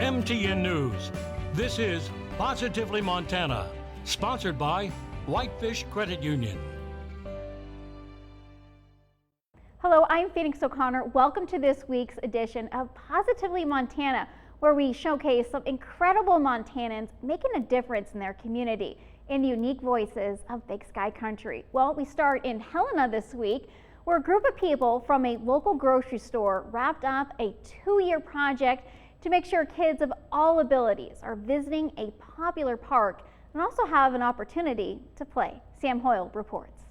MTN News. This is Positively Montana, sponsored by Whitefish Credit Union. Hello, I'm Phoenix O'Connor. Welcome to this week's edition of Positively Montana, where we showcase some incredible Montanans making a difference in their community in the unique voices of Big Sky Country. Well, we start in Helena this week, where a group of people from a local grocery store wrapped up a 2-year project to make sure kids of all abilities are visiting a popular park and also have an opportunity to play. Sam Hoyle reports.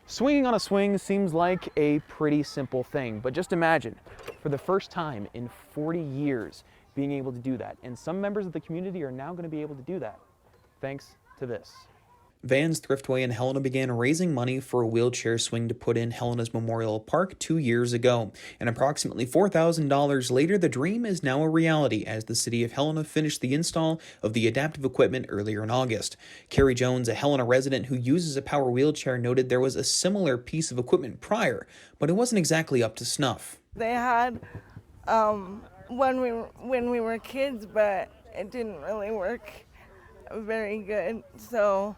Swinging on a swing seems like a pretty simple thing, but just imagine, for the first time in 40 years, being able to do that. And some members of the community are now going to be able to do that, thanks to this. Vans Thriftway in Helena began raising money for a wheelchair swing to put in Helena's Memorial Park 2 years ago. And approximately $4,000 later, the dream is now a reality as the city of Helena finished the install of the adaptive equipment earlier in August. Carrie Jones, a Helena resident who uses a power wheelchair, noted there was a similar piece of equipment prior, but it wasn't exactly up to snuff. They had when we were kids, but it didn't really work very good. So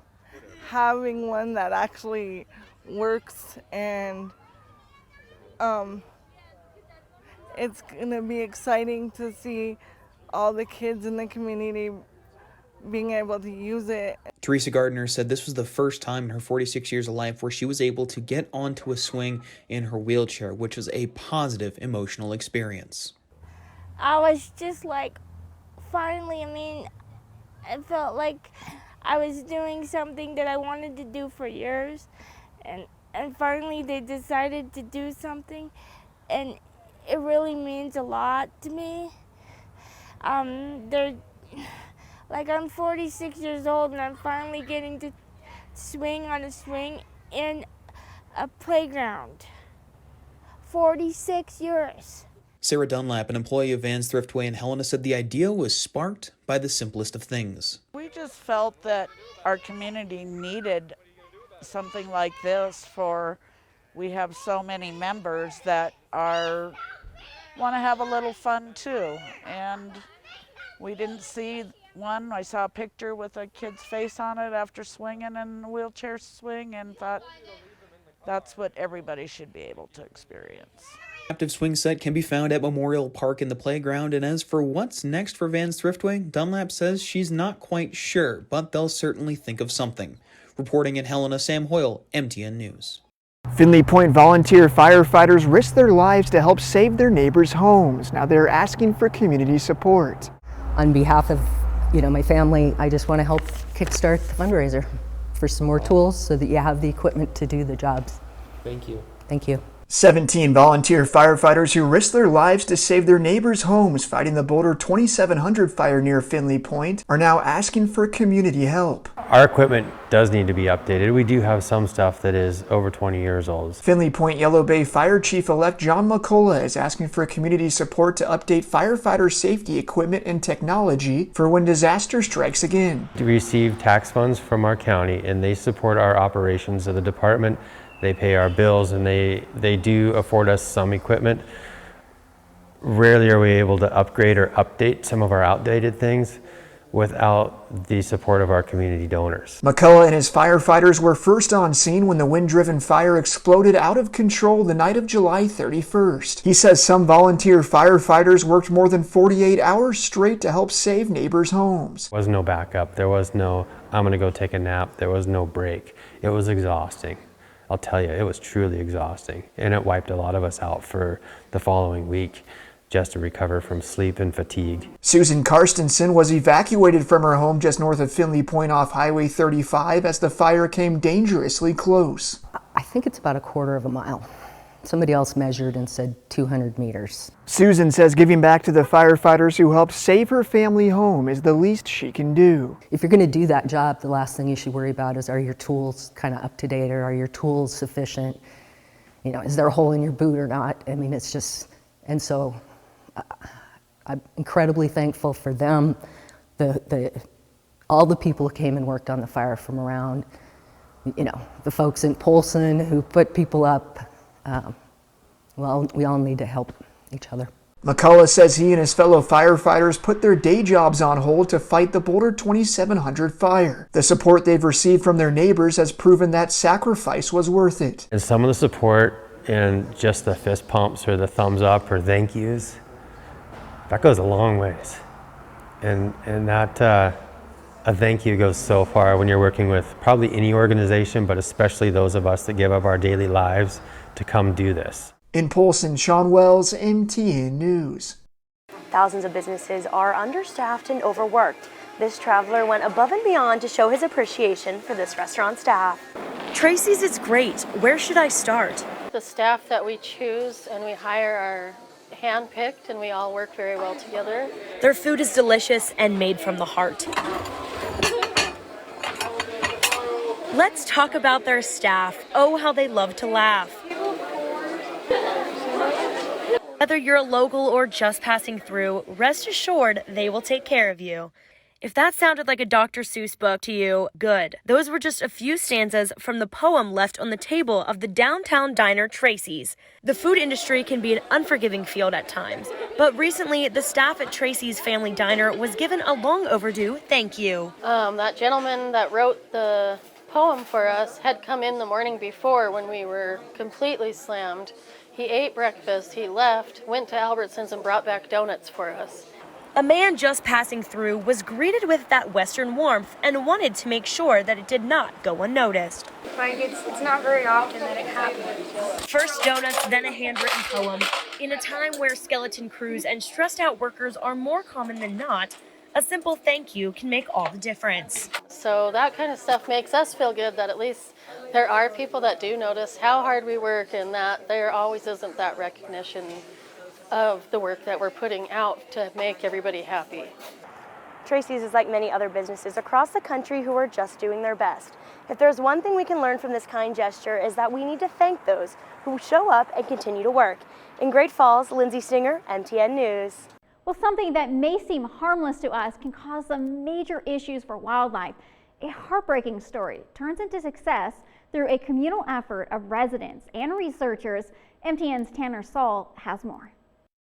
having one that actually works, and it's gonna be exciting to see all the kids in the community being able to use it. THERESA GARDNER said this was the first time in her 46 years of life where she was able to get onto a swing in her wheelchair, which was a positive emotional experience. I was just like, finally, it felt like I was doing something that I wanted to do for years, and finally they decided to do something, and it really means a lot to me. I'm 46 years old, and I'm finally getting to swing on a swing in a playground. 46 years. Sarah Dunlap, an employee of Vans Thriftway in Helena, said the idea was sparked by the simplest of things. We just felt that our community needed something like this, for we have so many members that want to have a little fun too. And we didn't see one. I saw a picture with a kid's face on it after swinging in a wheelchair swing and thought that's what everybody should be able to experience. Adaptive swing set can be found at Memorial Park in the playground, and as for what's next for Vans Thriftway, Dunlap says she's not quite sure, but they'll certainly think of something. Reporting in Helena, Sam Hoyle, MTN News. Finley Point volunteer firefighters risk their lives to help save their neighbors' homes. Now they're asking for community support. On behalf of my family, I just want to help kickstart the fundraiser for some more tools so that you have the equipment to do the jobs. Thank you. Thank you. 17 volunteer firefighters who risked their lives to save their neighbors' homes fighting the Boulder 2700 fire near Finley Point are now asking for community help. Our equipment does need to be updated. We do have some stuff that is over 20 years old. Finley Point Yellow Bay Fire Chief-elect John McCullough is asking for community support to update firefighter safety equipment and technology for when disaster strikes again. We receive tax funds from our county, and they support our operations of the department. They pay our bills, and they do afford us some equipment. Rarely are we able to upgrade or update some of our outdated things without the support of our community donors. McCullough and his firefighters were first on scene when the wind-driven fire exploded out of control the night of July 31st. He says some volunteer firefighters worked more than 48 hours straight to help save neighbors' homes. There was no backup. There was no, I'm gonna go take a nap. There was no break. It was exhausting. I'll tell you, it was truly exhausting, and it wiped a lot of us out for the following week just to recover from sleep and fatigue. Susan Karstensen was evacuated from her home just north of Finley Point off Highway 35 as the fire came dangerously close. I think it's about a quarter of a mile. Somebody else measured and said 200 meters. Susan says giving back to the firefighters who helped save her family home is the least she can do. If you're going to do that job, the last thing you should worry about is, are your tools kind of up to date, or are your tools sufficient? Is there a hole in your boot or not? It's just, and so I'm incredibly thankful for them, all the people who came and worked on the fire from around, the folks in Polson who put people up. Well, we all need to help each other. McCullough says he and his fellow firefighters put their day jobs on hold to fight the Boulder 2700 fire. The support they've received from their neighbors has proven that sacrifice was worth it. And some of the support and just the fist pumps or the thumbs up or thank yous, that goes a long ways. And that a thank you goes so far when you're working with probably any organization, but especially those of us that give up our daily lives to come do this. In Polson, Sean Wells, MTN News. Thousands of businesses are understaffed and overworked. This traveler went above and beyond to show his appreciation for this restaurant staff. Tracy's is great. Where should I start? The staff that we choose and we hire are hand-picked and we all work very well together. Their food is delicious and made from the heart. Let's talk about their staff. Oh, how they love to laugh. Whether you're a local or just passing through, rest assured they will take care of you. If that sounded like a Dr. Seuss book to you, good. Those were just a few stanzas from the poem left on the table of the downtown diner Tracy's. The food industry can be an unforgiving field at times, but recently the staff at Tracy's Family Diner was given a long overdue thank you. That gentleman that wrote the poem for us had come in the morning before when we were completely slammed. He ate breakfast, he left, went to Albertsons and brought back donuts for us. A man just passing through was greeted with that Western warmth and wanted to make sure that it did not go unnoticed. Like, it's not very often that it happens. First donuts, then a handwritten poem. In a time where skeleton crews and stressed out workers are more common than not, a simple thank you can make all the difference. So that kind of stuff makes us feel good that at least there are people that do notice how hard we work and that there always isn't that recognition of the work that we're putting out to make everybody happy. Tracy's is like many other businesses across the country who are just doing their best. If there's one thing we can learn from this kind gesture is that we need to thank those who show up and continue to work. In Great Falls, Lindsay Stinger, MTN News. Well, something that may seem harmless to us can cause some major issues for wildlife. A heartbreaking story turns into success through a communal effort of residents and researchers. MTN's Tanner Saul has more.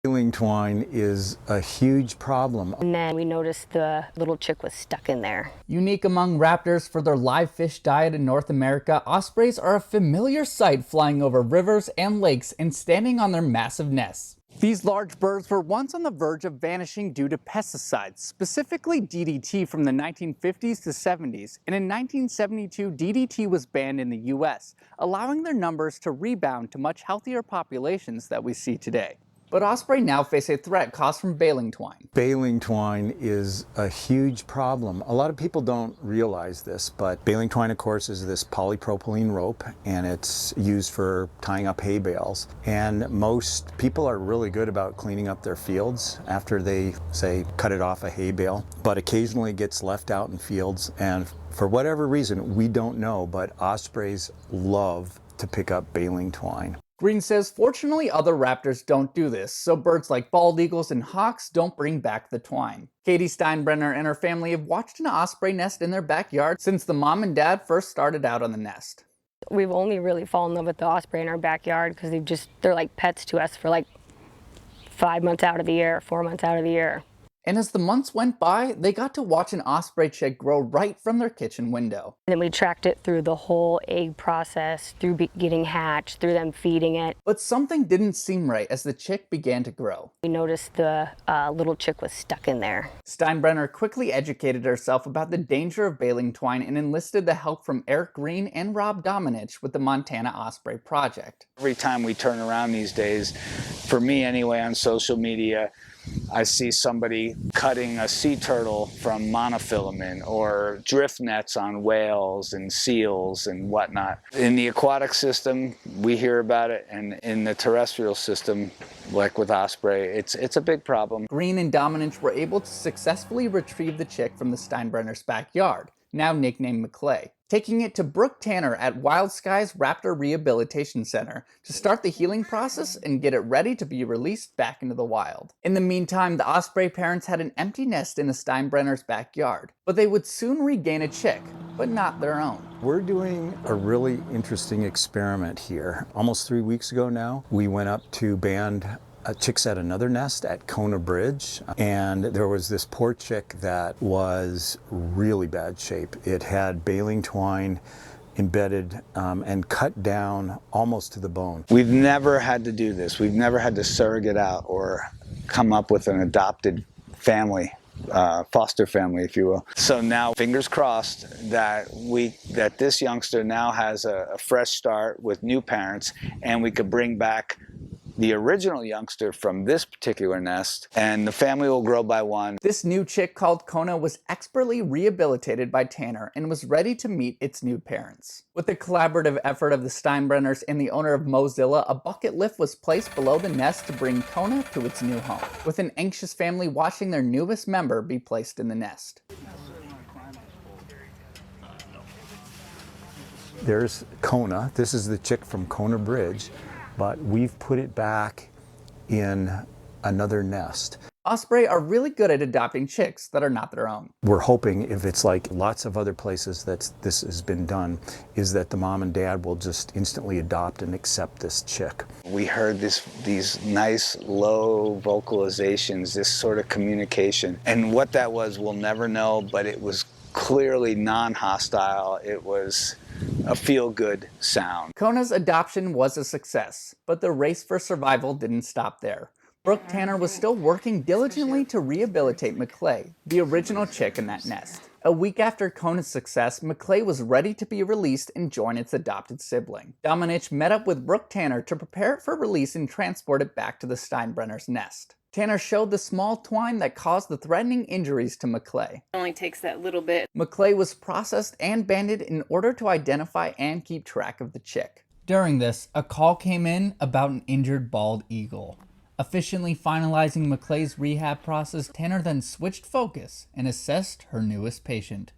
Baling twine is a huge problem. And then we noticed the little chick was stuck in there. Unique among raptors for their live fish diet in North America, ospreys are a familiar sight flying over rivers and lakes and standing on their massive nests. These large birds were once on the verge of vanishing due to pesticides, specifically DDT from the 1950s to 70s, and in 1972 DDT was banned in the US, allowing their numbers to rebound to much healthier populations that we see today. But osprey now face a threat caused from baling twine. Baling twine is a huge problem. A lot of people don't realize this, but baling twine, of course, is this polypropylene rope, and it's used for tying up hay bales. And most people are really good about cleaning up their fields after they, say, cut it off a hay bale, but occasionally it gets left out in fields, and for whatever reason, we don't know, but ospreys love to pick up baling twine. Green says fortunately other raptors don't do this, so birds like bald eagles and hawks don't bring back the twine. Katie Steinbrenner and her family have watched an osprey nest in their backyard since the mom and dad first started out on the nest. We've only really fallen in love with the osprey in our backyard because they're like pets to us for like 5 months out of the year, 4 months out of the year. And as the months went by, they got to watch an osprey chick grow right from their kitchen window. And then we tracked it through the whole egg process, through getting hatched, through them feeding it. But something didn't seem right as the chick began to grow. We noticed the little chick was stuck in there. Steinbrenner quickly educated herself about the danger of baling twine and enlisted the help from Eric Green and Rob Dominich with the Montana Osprey Project. Every time we turn around these days, for me anyway, on social media, I see somebody cutting a sea turtle from monofilament or drift nets on whales and seals and whatnot. In the aquatic system, we hear about it, and in the terrestrial system, like with osprey, it's a big problem. Green and Dominich were able to successfully retrieve the chick from the Steinbrenner's backyard, now nicknamed McClay. taking it to Brooke Tanner at Wild Skies Raptor Rehabilitation Center to start the healing process and get it ready to be released back into the wild. In the meantime, the osprey parents had an empty nest in the Steinbrenners' backyard, but they would soon regain a chick, but not their own. We're doing a really interesting experiment here. Almost 3 weeks ago now, we went up to band chicks at another nest at Kona Bridge, and there was this poor chick that was really bad shape. It had baling twine embedded and cut down almost to the bone. We've never had to do this. We've never had to surrogate out or come up with an adopted family, foster family, if you will. So now, fingers crossed that this youngster now has a fresh start with new parents, and we could bring back the original youngster from this particular nest, and the family will grow by one. This new chick called Kona was expertly rehabilitated by Tanner and was ready to meet its new parents. With the collaborative effort of the Steinbrenners and the owner of Mozilla, a bucket lift was placed below the nest to bring Kona to its new home, with an anxious family watching their newest member be placed in the nest. There's Kona. This is the chick from Kona Bridge, but we've put it back in another nest. Osprey are really good at adopting chicks that are not their own. We're hoping, if it's like lots of other places that this has been done, is that the mom and dad will just instantly adopt and accept this chick. We heard these nice low vocalizations, this sort of communication. And what that was, we'll never know, but it was clearly non-hostile. It was a feel-good sound. Kona's adoption was a success, but the race for survival didn't stop there. Brooke Tanner was still working diligently to rehabilitate McClay, the original chick in that nest. A week after Kona's success, McClay was ready to be released and join its adopted sibling. Dominich met up with Brooke Tanner to prepare it for release and transport it back to the Steinbrenners' nest. Tanner showed the small twine that caused the threatening injuries to McClay. It only takes that little bit. McClay was processed and banded in order to identify and keep track of the chick. During this, a call came in about an injured bald eagle. Efficiently finalizing McClay's rehab process, Tanner then switched focus and assessed her newest patient.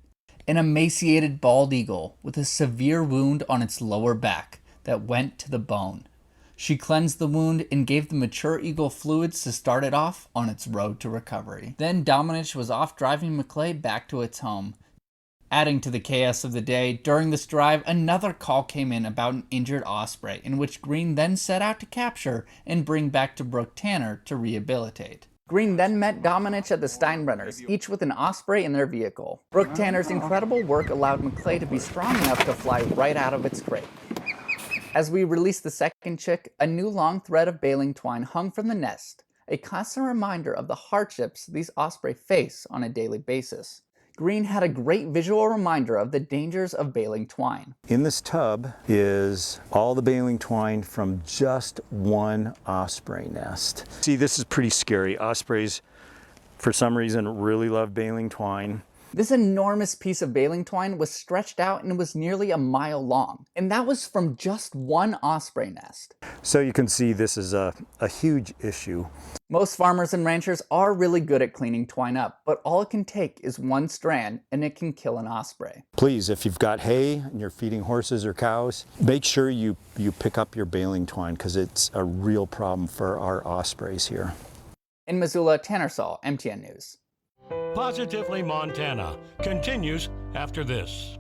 An emaciated bald eagle with a severe wound on its lower back that went to the bone. She cleansed the wound and gave the mature eagle fluids to start it off on its road to recovery. Then Dominich was off driving McClay back to its home. Adding to the chaos of the day, during this drive, another call came in about an injured osprey, in which Green then set out to capture and bring back to Brooke Tanner to rehabilitate. Green then met Dominich at the Steinbrenners, each with an osprey in their vehicle. Brooke Tanner's incredible work allowed McClay to be strong enough to fly right out of its crate. As we released the second chick, a new long thread of baling twine hung from the nest, a constant reminder of the hardships these osprey face on a daily basis. Green had a great visual reminder of the dangers of baling twine. In this tub is all the baling twine from just one osprey nest. See, this is pretty scary. Ospreys, for some reason, really love baling twine. This enormous piece of baling twine was stretched out and was nearly a mile long, and that was from just one osprey nest. So you can see this is a huge issue. Most farmers and ranchers are really good at cleaning twine up, but all it can take is one strand and it can kill an osprey. Please, if you've got hay and you're feeding horses or cows, make sure you pick up your baling twine, because it's a real problem for our ospreys here. In Missoula, Tanner Saul, MTN News. Positively Montana continues after this.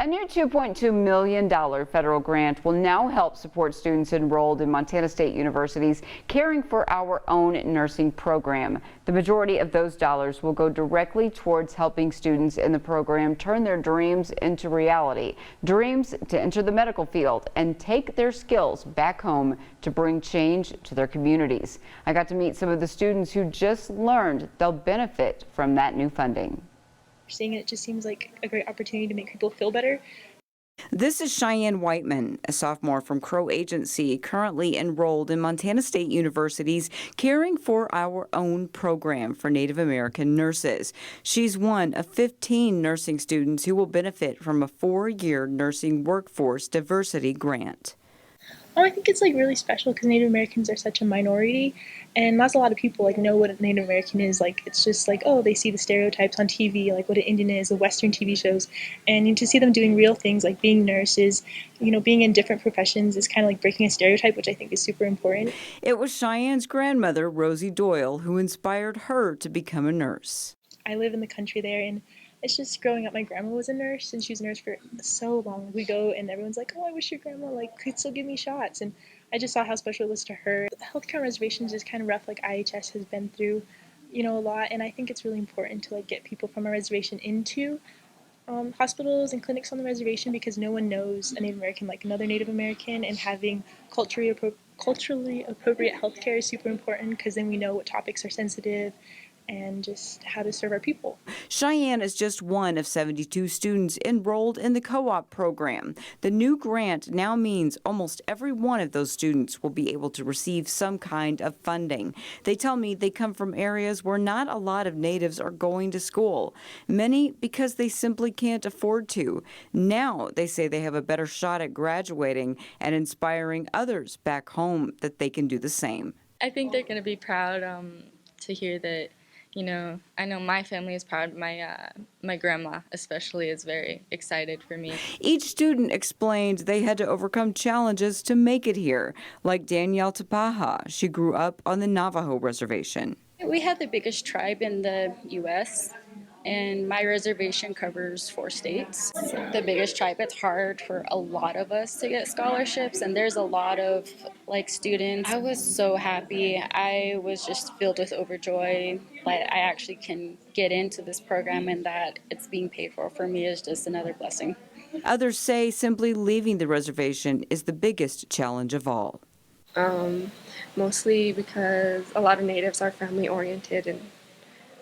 A new $2.2 million federal grant will now help support students enrolled in Montana State University's Caring for Our Own nursing program. The majority of those dollars will go directly towards helping students in the program turn their dreams into reality, dreams to enter the medical field and take their skills back home to bring change to their communities. I got to meet some of the students who just learned they'll benefit from that new funding. Seeing it just seems like a great opportunity to make people feel better. This is Cheyenne Whiteman, a sophomore from Crow Agency, currently enrolled in Montana State University's Caring for Our Own program for Native American nurses. She's one of 15 nursing students who will benefit from a 4-year nursing workforce diversity grant. I think it's like really special because Native Americans are such a minority, and not a lot of people like know what a Native American is. Like it's just like, oh, they see the stereotypes on TV, like what an Indian is, the Western TV shows, and to see them doing real things like being nurses, being in different professions is kind of like breaking a stereotype, which I think is super important. It was Cheyenne's grandmother, Rosie Doyle, who inspired her to become a nurse. I live in the country there, and it's just growing up, my grandma was a nurse, and she was a nurse for so long. We go, and everyone's like, oh, I wish your grandma could still give me shots. And I just saw how special it was to her. The healthcare on reservations is kind of rough, like IHS has been through, a lot. And I think it's really important to get people from a reservation into hospitals and clinics on the reservation, because no one knows a Native American like another Native American, and having culturally appropriate healthcare is super important, because then we know what topics are sensitive and just how to serve our people. Cheyenne is just one of 72 students enrolled in the co-op program. The new grant now means almost every one of those students will be able to receive some kind of funding. They tell me they come from areas where not a lot of natives are going to school, many because they simply can't afford to. Now they say they have a better shot at graduating and inspiring others back home that they can do the same. I think they're going to be proud to hear that. I know my family is proud. My grandma especially is very excited for me. Each student explained they had to overcome challenges to make it here, like Danielle TAPAHA. She grew up on the Navajo reservation. We have the biggest tribe in the U.S., and my reservation covers 4 states. The biggest tribe, it's hard for a lot of us to get scholarships, and there's a lot of students. I was so happy. I was just filled with overjoy that I actually can get into this program, and that it's being paid for me is just another blessing. Others say simply leaving the reservation is the biggest challenge of all. Mostly because a lot of natives are family oriented, and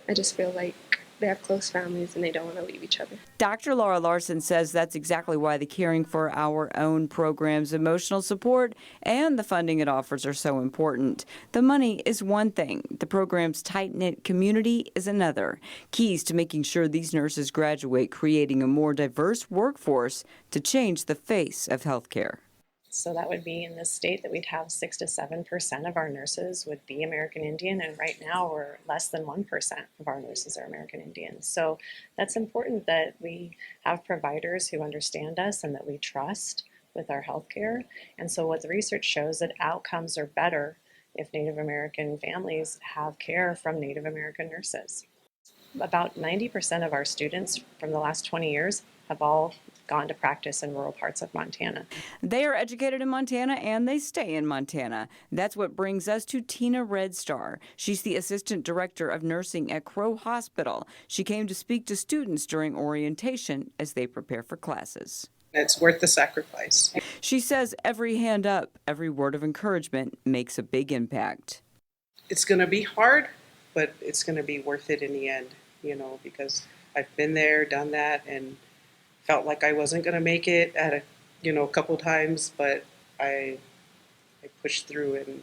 I just feel like they have close families and they don't want to leave each other. Dr. Laura Larson says that's exactly why the Caring for Our Own program's emotional support and the funding it offers are so important. The money is one thing. The program's tight-knit community is another. Keys to making sure these nurses graduate, creating a more diverse workforce to change the face of healthcare. So that would be in this state that we'd have 6 to 7% of our nurses would be American Indian, and right now we're less than 1% of our nurses are American Indian. So that's important that we have providers who understand us and that we trust with our health care. And so what the research shows that outcomes are better if Native American families have care from Native American nurses. About 90% of our students from the last 20 years have all gone to practice in rural parts of Montana. They are educated in Montana and they stay in Montana. That's what brings us to Tina Redstar. She's the Assistant Director of Nursing at Crow Hospital. She came to speak to students during orientation as they prepare for classes. It's worth the sacrifice. She says every hand up, every word of encouragement makes a big impact. It's going to be hard, but it's going to be worth it in the end, because I've been there, done that, and felt like I wasn't going to make it at a couple times, but I pushed through, and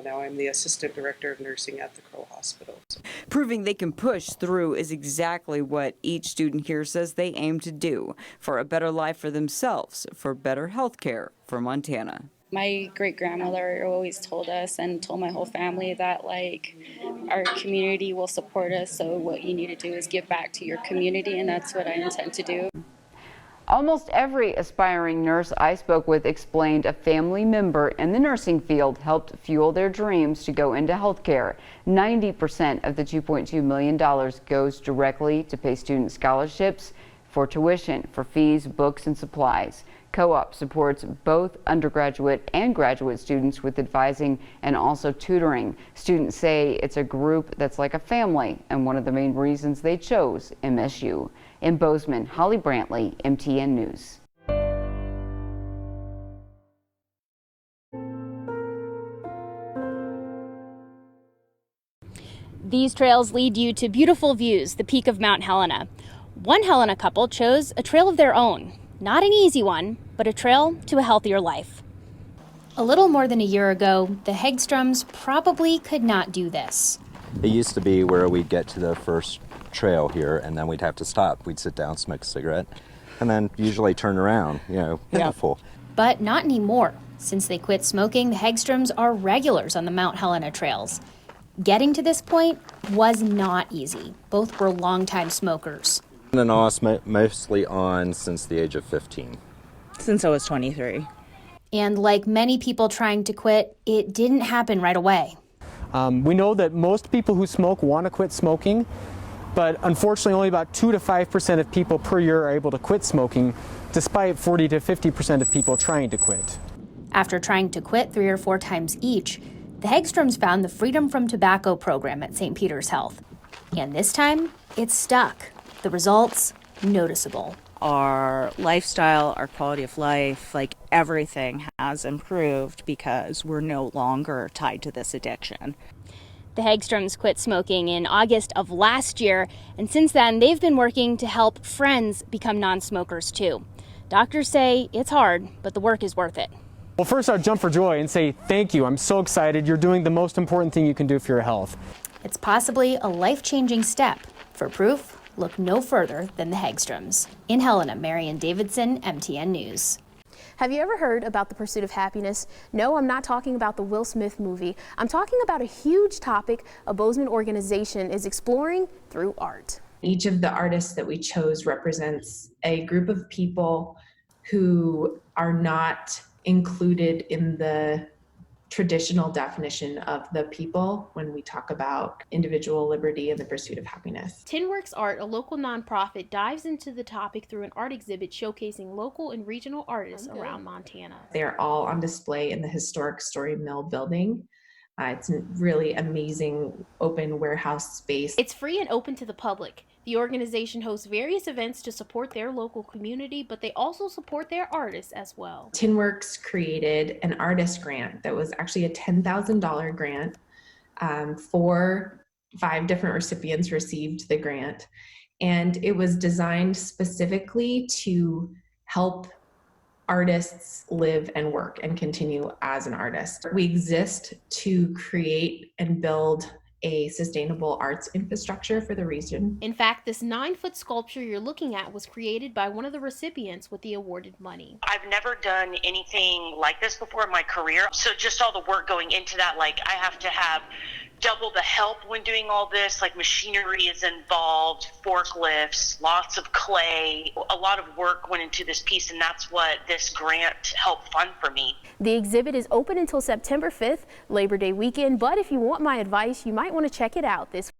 now I'm the Assistant Director of Nursing at the Crow Hospital. Proving they can push through is exactly what each student here says they aim to do for a better life for themselves, for better health care for Montana. My great-grandmother always told us and told my whole family that our community will support us, so what you need to do is give back to your community, and that's what I intend to do. Almost every aspiring nurse I spoke with explained a family member in the nursing field helped fuel their dreams to go into healthcare. 90% of the $2.2 million goes directly to pay student scholarships, for tuition, for fees, books, and supplies. Co-op supports both undergraduate and graduate students with advising and also tutoring. Students say it's a group that's like a family and one of the main reasons they chose MSU. In Bozeman, Holly Brantley, MTN News. These trails lead you to beautiful views, the peak of Mount Helena. One Helena couple chose a trail of their own. Not an easy one, but a trail to a healthier life. A little more than a year ago, the HEGSTROMs probably could not do this. It used to be where we'd get to the first trail here, and then we'd have to stop. We'd sit down, smoke a cigarette, and then usually turn around, pitiful. But not anymore. Since they quit smoking, the Hegstroms are regulars on the Mount Helena trails. Getting to this point was not easy. Both were longtime smokers. And mostly on since the age of 15. Since I was 23. And like many people trying to quit, it didn't happen right away. We know that most people who smoke want to quit smoking, but unfortunately only about 2 to 5% of people per year are able to quit smoking, despite 40 to 50% of people trying to quit. After trying to quit 3 or 4 times each, the Hegstroms found the Freedom from Tobacco program at St. Peter's Health. And this time, it stuck. The results, noticeable. Our lifestyle, our quality of life, like everything has improved because we're no longer tied to this addiction. The Hegstroms quit smoking in August of last year, and since then they've been working to help friends become non-smokers too. Doctors say it's hard, but the work is worth it. Well, first I'll jump for joy and say thank you. I'm so excited. You're doing the most important thing you can do for your health. It's possibly a life-changing step. For proof, look no further than the Hegstroms. In Helena, Marian Davidson, MTN News. Have you ever heard about The Pursuit of Happiness? No, I'm not talking about the Will Smith movie. I'm talking about a huge topic a Bozeman organization is exploring through art. Each of the artists that we chose represents a group of people who are not included in the traditional definition of the people when we talk about individual liberty and the pursuit of happiness. TINWORKS Art, a local nonprofit, dives into the topic through an art exhibit showcasing local and regional artists around Montana. They're all on display in the historic Story Mill building. It's a really amazing open warehouse space. It's free and open to the public. The organization hosts various events to support their local community, but they also support their artists as well. TINWORKS created an artist grant that was actually a $10,000 grant. 5 different recipients received the grant, and it was designed specifically to help artists live and work and continue as an artist. We exist to create and build a sustainable arts infrastructure for the region. In fact, this 9-foot sculpture you're looking at was created by one of the recipients with the awarded money. I've never done anything like this before in my career. So just all the work going into that, like I have to have double the help when doing all this, like machinery is involved, forklifts, lots of clay, a lot of work went into this piece, and that's what this grant helped fund for me. The exhibit is open until September 5th, Labor Day weekend, but if you want my advice, you might want to check it out this